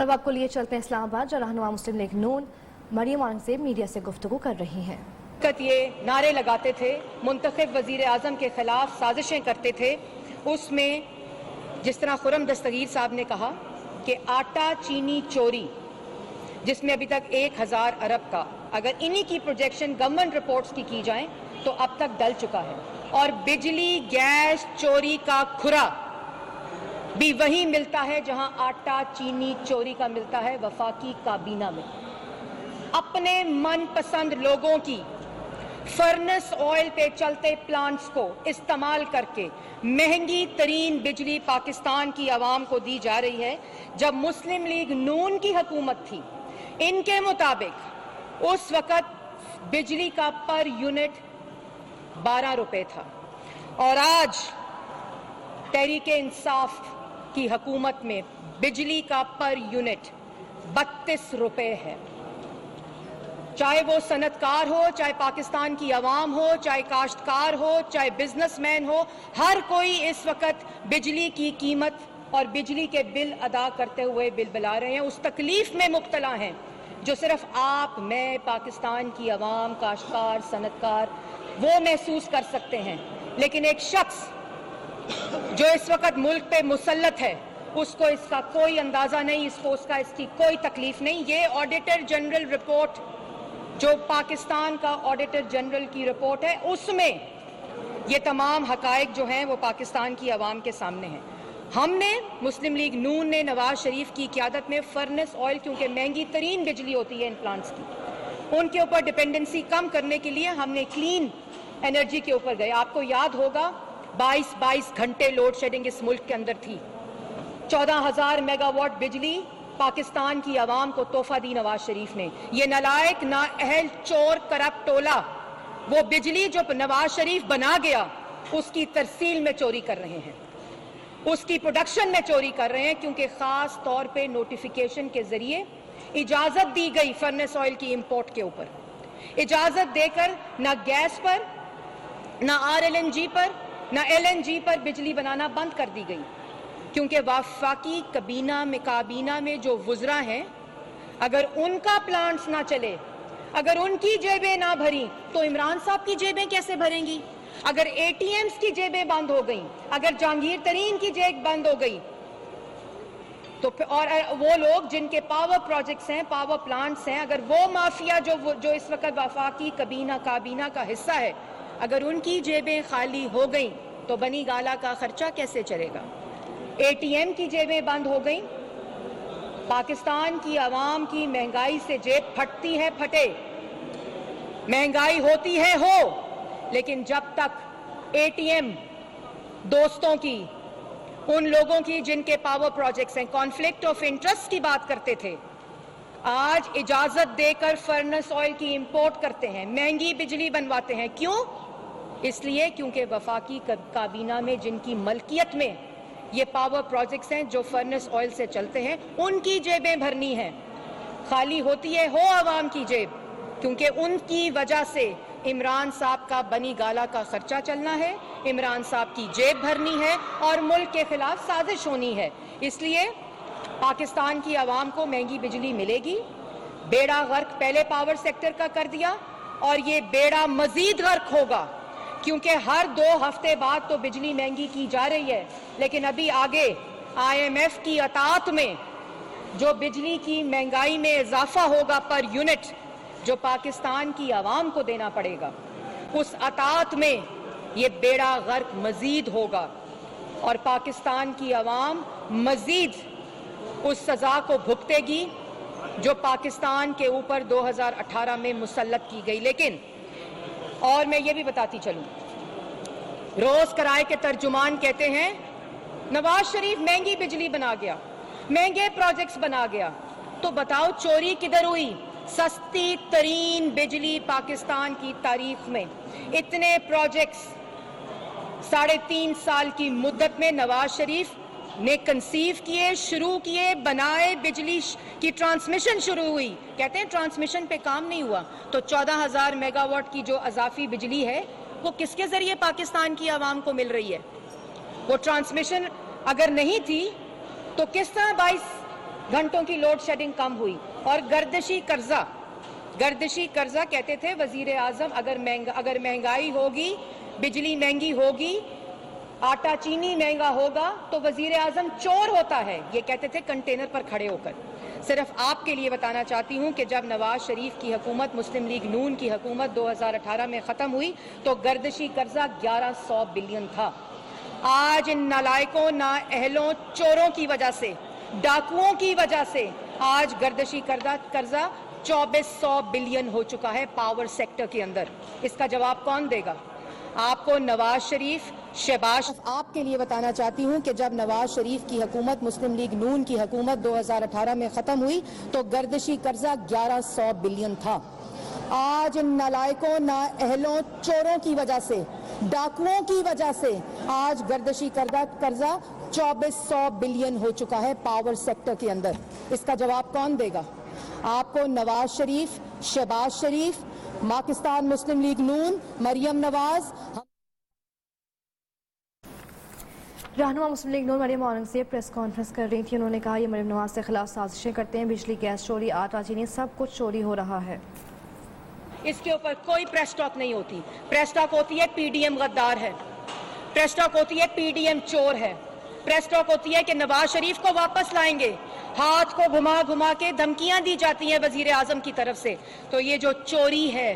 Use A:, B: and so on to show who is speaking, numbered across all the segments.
A: और वक्त को लिए चलते हैं इस्लामाबाद, जहाँ रहनुमा मुस्लिम लीग नून मरियम औरंगजेब मीडिया से गुफ्तगू कर रही हैं।
B: ये नारे लगाते थे, मुंतखब वजीर आजम के खिलाफ साजिशें करते थे। उसमें जिस तरह खुर्रम दस्तगीर साहब ने कहा कि आटा चीनी चोरी, जिसमें अभी तक 1000 अरब का, अगर इन्हीं की प्रोजेक्शन गवर्नमेंट रिपोर्ट्स की जाए तो अब तक डल चुका है। और बिजली गैस चोरी का खुरा भी वहीं मिलता है जहां आटा चीनी चोरी का मिलता है, वफाकी काबीना में। अपने मनपसंद लोगों की फर्नेस ऑयल पे चलते प्लांट्स को इस्तेमाल करके महंगी तरीन बिजली पाकिस्तान की आवाम को दी जा रही है। जब मुस्लिम लीग नून की हुकूमत थी, इनके मुताबिक उस वक़्त बिजली का पर यूनिट 12 रुपए था और आज तहरीके इंसाफ की हुकूमत में बिजली का पर यूनिट 32 रुपए है। चाहे वो सनतकार हो, चाहे पाकिस्तान की आवाम हो, चाहे काश्तकार हो, चाहे बिजनेसमैन हो, हर कोई इस वक्त बिजली की कीमत और बिजली के बिल अदा करते हुए बिलबिला रहे हैं। उस तकलीफ में मुब्तला हैं जो सिर्फ आप, मैं, पाकिस्तान की आवाम, काश्तकार, सनतकार वो महसूस कर सकते हैं। लेकिन एक शख्स जो इस वक्त मुल्क पे मुसल्लत है, उसको इसका कोई अंदाजा नहीं, उसका इसकी कोई तकलीफ नहीं। ये ऑडिटर जनरल रिपोर्ट, जो पाकिस्तान का ऑडिटर जनरल की रिपोर्ट है, उसमें ये तमाम हकायक जो हैं वो पाकिस्तान की आवाम के सामने हैं। हमने, मुस्लिम लीग नून ने नवाज शरीफ की क़यादत में फर्नेस ऑयल, क्योंकि महंगी तरीन बिजली होती है इन प्लांट्स की, उनके ऊपर डिपेंडेंसी कम करने के लिए हमने क्लीन एनर्जी के ऊपर गए। आपको याद होगा 22 घंटे लोड शेडिंग इस मुल्क के अंदर थी। 14,000 मेगावाट बिजली पाकिस्तान की आवाम को तोहफा दी नवाज शरीफ ने। ये नालायक, नाअहल, चोर, करप्ट टोला वो बिजली जो नवाज शरीफ बना गया उसकी तरसील में चोरी कर रहे हैं, उसकी प्रोडक्शन में चोरी कर रहे हैं, क्योंकि खास तौर पे नोटिफिकेशन के जरिए इजाजत दी गई फर्नेस ऑयल की इंपोर्ट के ऊपर। इजाजत देकर ना गैस पर, ना RLNG पर, ना LNG पर बिजली बनाना बंद कर दी गई, क्योंकि वफाकी काबीना में जो वुज़रा हैं, अगर उनका प्लांट्स ना चले, अगर उनकी जेबें ना भरी, तो इमरान साहब की जेबें कैसे भरेंगी? अगर ATMs की जेबें बंद हो गई, अगर जहांगीर तरीन की जेब बंद हो गई, तो और वो लोग जिनके पावर प्रोजेक्ट्स हैं, पावर प्लांट्स हैं, अगर वो माफिया जो इस वक्त वफाकी काबीना का हिस्सा है, अगर उनकी जेबें खाली हो गई तो बनी गाला का खर्चा कैसे चलेगा? ATM की जेबें बंद हो गई। पाकिस्तान की आवाम की महंगाई से जेब फटती है, फटे, महंगाई होती है, हो, लेकिन जब तक ATM दोस्तों की, उन लोगों की जिनके पावर प्रोजेक्ट्स हैं, कॉन्फ्लिक्ट ऑफ इंटरेस्ट की बात करते थे, आज इजाजत देकर फर्नेस ऑयल की इंपोर्ट करते हैं, महंगी बिजली बनवाते हैं। क्यों? इसलिए क्योंकि वफाकी काबीना में जिनकी मलकियत में ये पावर प्रोजेक्ट्स हैं जो फर्नेस ऑयल से चलते हैं, उनकी जेबें भरनी है। खाली होती है, हो आवाम की जेब, क्योंकि उनकी वजह से इमरान साहब का बनी गाला का खर्चा चलना है, इमरान साहब की जेब भरनी है और मुल्क के खिलाफ साजिश होनी है। इसलिए पाकिस्तान की आवाम को महंगी बिजली मिलेगी। बेड़ा गर्क पहले पावर सेक्टर का कर दिया और ये बेड़ा मजीद गर्क होगा, क्योंकि हर 2 हफ्ते बाद तो बिजली महंगी की जा रही है, लेकिन अभी आगे IMF की अतात में जो बिजली की महंगाई में इजाफा होगा पर यूनिट, जो पाकिस्तान की आवाम को देना पड़ेगा, उस अतात में ये बेड़ा गर्क मजीद होगा और पाकिस्तान की आवाम मजीद उस सजा को भुगतेगी जो पाकिस्तान के ऊपर 2018 में मुसल्लत की गई। लेकिन और मैं ये भी बताती चलूं, रोज कराए के तर्जुमान कहते हैं नवाज शरीफ महंगी बिजली बना गया, महंगे प्रोजेक्ट्स बना गया, तो बताओ चोरी किधर हुई? सस्ती तरीन बिजली पाकिस्तान की तारीख में, इतने प्रोजेक्ट्स 3.5 साल की मुद्दत में नवाज शरीफ ने कंसीव किए, शुरू किए, बनाए, बिजली की ट्रांसमिशन शुरू हुई। कहते हैं ट्रांसमिशन पे काम नहीं हुआ, तो 14,000 मेगावाट की जो अजाफी बिजली है वो किसके जरिए पाकिस्तान की आवाम को मिल रही है? वो ट्रांसमिशन अगर नहीं थी तो किस तरह घंटों की लोड शेडिंग कम हुई। और गर्दिशी कर्जा कहते थे वजीर आजम, अगर महंगाई होगी, बिजली महंगी होगी, आटा चीनी महंगा होगा तो वजीर आजम चोर होता है, ये कहते थे कंटेनर पर खड़े होकर। सिर्फ आपके लिए बताना चाहती हूं कि जब नवाज शरीफ की हुकूमत, मुस्लिम लीग नून की हुकूमत 2018 में खत्म हुई तो गर्दिशी कर्जा 1100 बिलियन था। आज इन नालायकों, नाअहलों, चोरों की वजह से, डाकुओं की वजह से आज गर्दिशी कर्जा 2400 बिलियन हो चुका है पावर सेक्टर के अंदर। इसका जवाब कौन देगा? आपको नवाज शरीफ, शहबाज। आपके लिए बताना चाहती हूं कि जब नवाज शरीफ की हुकूमत, मुस्लिम लीग नून की हुकूमत 2018 में खत्म हुई तो गर्दिशी कर्जा 1100 बिलियन था। आज इन नालायकों, नाअहलों, चोरों की वजह से, डाकुओं की वजह से आज गर्दिशी कर्जा 2400 बिलियन हो चुका है पावर सेक्टर के अंदर। इसका जवाब कौन देगा? आपको नवाज शरीफ, शहबाज शरीफ, पाकिस्तान मुस्लिम लीग नून, मरियम नवाज।
A: रहनुमा मुस्लिम लीग नून मरियम औरंगजेब प्रेस कॉन्फ्रेंस कर रही थी। उन्होंने कहा, ये मरियम नवाज के खिलाफ साजिशें करते हैं, बिजली, गैस चोरी, आटा चीनी सब कुछ चोरी हो रहा है।
B: इसके ऊपर कोई प्रेस टॉक नहीं होती। प्रेस टॉक होती है पीडीएम गद्दार है, प्रेस टॉक होती है पीडीएम चोर है, प्रेस टॉक होती है कि नवाज शरीफ को वापस लाएंगे। हाथ को घुमा घुमा के धमकियां दी जाती हैं वजीर आजम की तरफ से। तो ये जो चोरी है,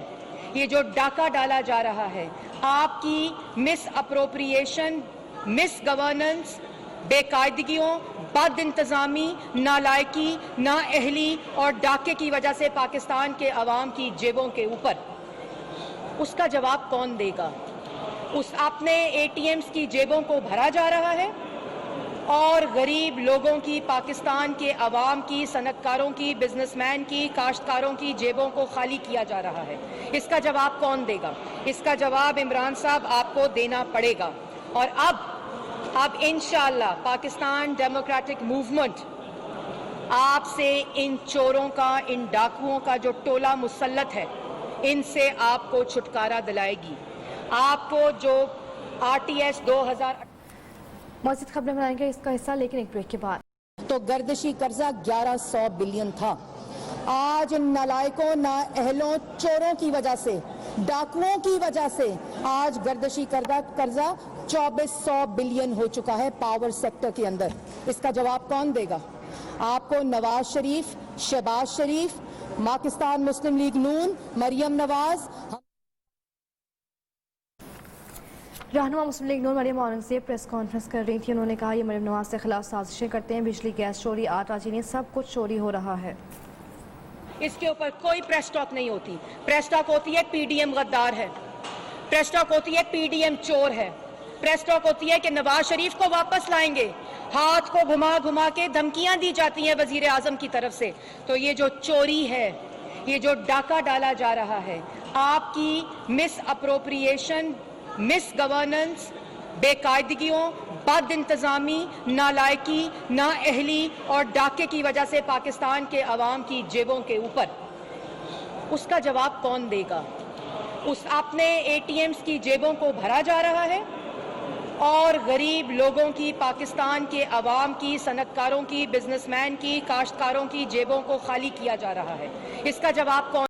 B: ये जो डाका डाला जा रहा है, आपकी मिस अप्रोप्रिएशन, मिस गवर्नेंस, बेकायदगियों, बद इंतजामी, नालायकी, नाअहली और डाके की वजह से पाकिस्तान के अवाम की जेबों के ऊपर, उसका जवाब कौन देगा? उस अपने एटीएम्स की जेबों को भरा जा रहा है और गरीब लोगों की, पाकिस्तान के अवाम की, सनतकारों की, बिजनेसमैन की, काश्तकारों की जेबों को खाली किया जा रहा है। इसका जवाब कौन देगा? इसका जवाब इमरान साहब आपको देना पड़ेगा। और अब इंशाअल्लाह पाकिस्तान डेमोक्रेटिक मूवमेंट आपसे इन चोरों का, इन डाकुओं का जो टोला मुसल्लत है, इनसे आपको छुटकारा दिलाएगी। आपको जो आरटीएस 2000
A: मज़ीद खबरें बनाएंगे इसका हिस्सा, लेकिन एक ब्रेक के बाद।
B: तो गर्दिशी कर्जा 1100 बिलियन था। आज इन नालायकों, नाअहलों, चोरों की वजह से, डाकुओं की वजह से आज गर्दिशी कर्जा 2400 बिलियन हो चुका है पावर सेक्टर के अंदर। इसका जवाब कौन देगा? आपको नवाज शरीफ, शहबाज शरीफ, पाकिस्तान मुस्लिम लीग नून, मरियम नवाज।
A: रहनुमा मुस्लिम लीग नून मरियम औरंगजेब प्रेस कॉन्फ्रेंस कर रही थी। उन्होंने कहा, ये मरियम नवाज के खिलाफ साजिशें करते हैं, बिजली, गैस चोरी, आटा चीनी सब कुछ चोरी हो रहा है।
B: इसके ऊपर कोई प्रेस टॉक नहीं होती। प्रेस टॉक होती है पीडीएम गद्दार है, प्रेस टॉक होती है पीडीएम चोर है, प्रेस टॉक होती है कि नवाज शरीफ को वापस लाएंगे। हाथ को घुमा घुमा के धमकियां दी जाती हैं वजीर आजम की तरफ से। तो ये जो चोरी है, ये जो डाका डाला जा रहा है, आपकी मिस अप्रोप्रिएशन, मिस गवर्नेंस, बेकायदगियों, बद इंतजामी, नालायकी, नाअहली और डाके की वजह से पाकिस्तान के अवाम की जेबों के ऊपर, उसका जवाब कौन देगा? उस अपने एटीएम्स की जेबों को भरा जा रहा है और गरीब लोगों की, पाकिस्तान के अवाम की, सनतकारों की, बिजनेसमैन की, काश्तकारों की जेबों को खाली किया जा रहा है। इसका जवाब कौन